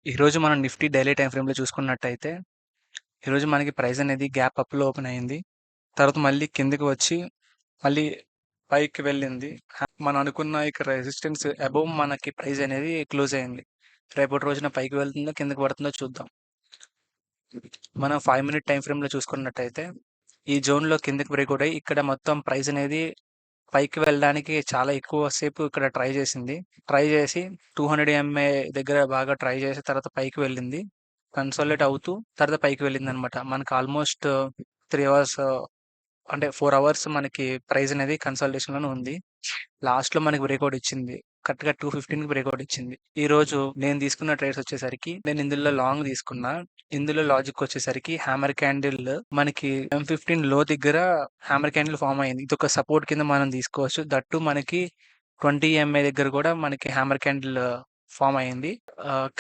ఈరోజు మనం Nifty daily time ఫ్రేమ్‌లో చూసుకున్నట్టయితే, ఈరోజు మనకి ప్రైస్ అనేది గ్యాప్ అప్‌లో ఓపెన్ అయింది. తర్వాత మళ్ళీ కిందకి వచ్చి, మళ్ళీ పైకి వెళ్ళింది. మనం అనుకున్న ఇక్కడ రెసిస్టెన్స్ అబోవ్ మనకి ప్రైస్ అనేది క్లోజ్ అయింది. రేపటి రోజున పైకి వెళ్తుందో, కిందకి పడుతుందో చూద్దాం. మనం 5 మినిట్ టైమ్ ఫ్రేమ్‌లో చూసుకున్నట్టయితే, ఈ జోన్‌లో కిందకి బ్రేక్‌ఔట్ అయ్యి, ఇక్కడ మొత్తం ప్రైస్ అనేది పైకి వెళ్ళడానికి చాలా ఎక్కువ సేపు ఇక్కడ ట్రై చేసింది. ట్రై చేసి 200 ఎంఏ దగ్గర బాగా ట్రై చేసి తర్వాత పైకి వెళ్ళింది. కన్సాలిడేట్ అవుతూ తర్వాత పైకి వెళ్ళిందనమాట. మనకు ఆల్మోస్ట్ 3 అవర్స్ అంటే 4 అవర్స్ మనకి ప్రైస్ అనేది కన్సాలిడేషన్‌లోనే ఉంది. లాస్ట్‌లో మనకి బ్రేక్‌ఔట్ ఇచ్చింది. కరెక్ట్‌గా 215కి బ్రేక్‌ఔట్ ఇచ్చింది. ఈరోజు నేను తీసుకున్న ట్రేడ్స్ వచ్చేసరికి నేను ఇందులో లాంగ్ తీసుకున్నా. ఇందులో లాజిక్ వచ్చేసరికి హ్యామర్ క్యాండిల్ మనకి M15 లో దగ్గర హ్యామర్ క్యాండిల్ ఫార్మ్ అయింది. ఇదొక సపోర్ట్ కింద మనం తీసుకోవచ్చు. దట్ టూ మనకి 20 ఎంఏ దగ్గర కూడా మనకి హ్యామర్ క్యాండిల్ ఫార్మ్ అయింది.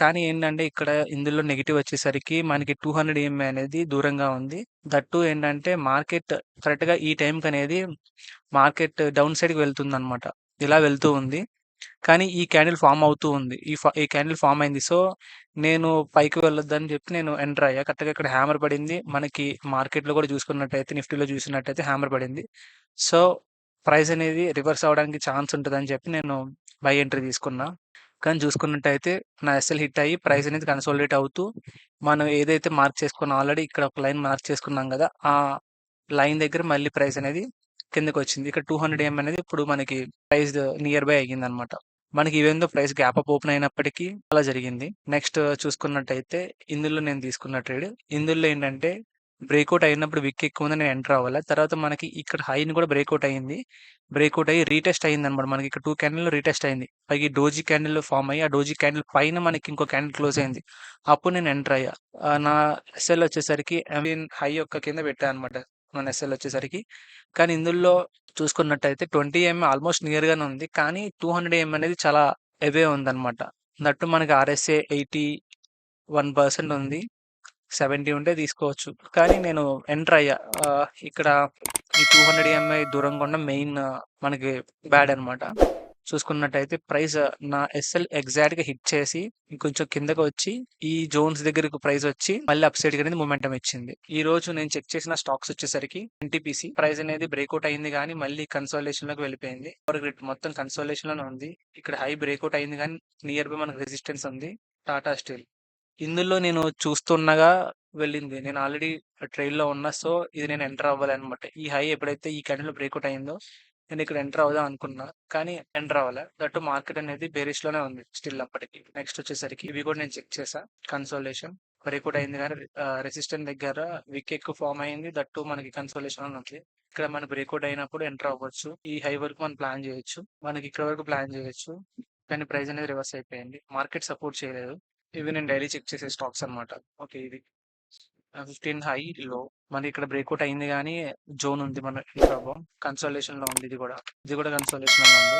కానీ ఏంటంటే ఇక్కడ ఇందులో నెగెటివ్ వచ్చేసరికి మనకి 200 ఎంఏ అనేది దూరంగా ఉంది. దట్ టూ ఏంటంటే మార్కెట్ కరెక్ట్‌గా ఈ టైంకి అనేది మార్కెట్ డౌన్ సైడ్‌కి వెళ్తుందనమాట. ఇలా వెళ్తూ ఉంది. కానీ ఈ క్యాండిల్ ఫార్మ్ అవుతూ ఉంది. ఈ క్యాండిల్ ఫార్మ్ అయింది. సో, నేను పైకి వెళ్ళొద్దని చెప్పి నేను ఎంటర్ అయ్యా. కరెక్ట్‌గా ఇక్కడ హ్యామర్ పడింది. మనకి మార్కెట్‌లో కూడా చూసుకున్నట్టయితే నిఫ్టీలో చూసినట్టయితే హ్యామర్ పడింది. సో, ప్రైస్ అనేది రివర్స్ అవ్వడానికి ఛాన్స్ ఉంటదని చెప్పి నేను బై ఎంట్రీ తీసుకున్నా. కానీ చూసుకున్నట్టయితే నా ఎస్ఎల్ హిట్ అయ్యి ప్రైస్ అనేది కన్సాలిడేట్ అవుతూ మనం ఏదైతే మార్క్ చేసుకున్నాం ఆల్రెడీ ఇక్కడ ఒక లైన్ మార్క్ చేసుకున్నాం కదా! ఆ లైన్ దగ్గర మళ్ళీ ప్రైస్ అనేది కిందకొచ్చింది. ఇక్కడ 200 ఎంఎం అనేది ఇప్పుడు మనకి ప్రైస్ నియర్ బై అయ్యిందనమాట. మనకి even though price gap up open అయినప్పటికీ అలా జరిగింది. నెక్స్ట్ చూసుకున్నట్టయితే ఇందులో నేను తీసుకున్న ట్రేడ్. ఇందులో ఏంటంటే బ్రేక్‌ఔట్ అయినప్పుడు విక్ ఎక్కువ ఉందని నేను ఎంటర్ అవ్వలే. తర్వాత మనకి ఇక్కడ హైని కూడా బ్రేక్‌ఔట్ అయింది. బ్రేక్‌ఔట్ అయ్యి రీటెస్ట్ అయిందనమాట. మనకి ఇక్కడ 2 క్యాండిల్‌లో రీటెస్ట్ అయింది. పైగా ఈ డోజీ క్యాండిల్ ఫార్మ్ అయ్యి, ఆ డోజీ క్యాండిల్ పైన మనకి ఇంకో క్యాండిల్ క్లోజ్ అయింది. అప్పుడు నేను ఎంటర్ అయ్యా. నా ఎస్ఎల్ వచ్చేసరికి హై యొక్క కింద పెట్టా అనమాట. మన ఎస్ఎల్ వచ్చేసరికి. కానీ ఇందులో చూసుకున్నట్టయితే 20 ఎంఏ ఆల్మోస్ట్ నియర్‌గానే ఉంది. కానీ 200 ఎంఏ అనేది చాలా అవే ఉందనమాట. దట్ టూ మనకి ఆర్ఎస్ఏ 81% ఉంది. 70 ఉంటే తీసుకోవచ్చు. కానీ నేను ఎంటర్ అయ్యా. ఇక్కడ ఈ 200 ఎంఐ దూరంగా ఉన్న మెయిన్ మనకి బ్యాడ్ అనమాట. చూసుకున్నట్టయితే ప్రైస్ నా ఎస్ఎల్ ఎగ్జాక్ట్‌గా హిట్ చేసి ఇంకొంచెం కిందకి వచ్చి ఈ జోన్స్ దగ్గరకు ప్రైస్ వచ్చి మళ్ళీ అప్ సైడ్‌కి అనేది మొమెంటం ఇచ్చింది. ఈరోజు నేను చెక్ చేసిన స్టాక్స్ వచ్చేసరికి ఎన్టీపీసీ ప్రైస్ అనేది బ్రేక్‌ఔట్ అయింది గానీ మళ్ళీ కన్సాలిడేషన్‌లోకి వెళ్ళిపోయింది. పవర్ గ్రిడ్ మొత్తం కన్సాలిడేషన్‌లోనే ఉంది. ఇక్కడ హై బ్రేక్‌ఔట్ అయింది గానీ నియర్ బై మనకు రెసిస్టెన్స్ ఉంది. టాటా స్టీల్ ఇందులో నేను చూస్తుండగా వెళ్ళింది. నేను ఆల్రెడీ ట్రైల్‌లో ఉన్నా. సో, ఇది నేను ఎంటర్ అవ్వాలనమాట. ఈ హై ఎప్పుడైతే ఈ క్యాండిల్‌లో బ్రేక్‌ఔట్ అయిందో, నేను ఇక్కడ ఎంటర్ అవుదాం అనుకున్నా. కానీ ఎంటర్ అవ్వలే. దట్ మార్కెట్ అనేది బేరిష్‌లోనే ఉంది స్టిల్ అప్పటికి. నెక్స్ట్ వచ్చేసరికి ఇవి కూడా నేను చెక్ చేశా. కన్సాలిడేషన్ బ్రేక్‌ఔట్ అయింది కానీ రెసిస్టెన్స్ దగ్గర విక్ ఎక్కువ ఫార్మ్ అయింది. దట్ టూ మనకి కన్సాలిడేషన్ అని ఉంది. ఇక్కడ మనకి బ్రేక్‌ఔట్ అయినప్పుడు ఎంటర్ అవ్వచ్చు. ఈ హై వరకు మనం ప్లాన్ చేయొచ్చు. మనకి ఇక్కడ వరకు ప్లాన్ చేయొచ్చు. కానీ ప్రైస్ అనేది రివర్స్ అయిపోయింది. మార్కెట్ సపోర్ట్ చేయలేదు. ఇవి నేను డైలీ చెక్ చేసే స్టాక్స్ అనమాట. ఓకే. ఇది 15 హై, లో. మనకి ఇక్కడ బ్రేక్‌ఔట్ అయింది గానీ, జోన్ ఉంది మన కన్సాలిడేషన్‌లో ఉంది ఇది గూడా. ఇది గూడా కన్సాలిడేషన్‌లోనే ఉంది.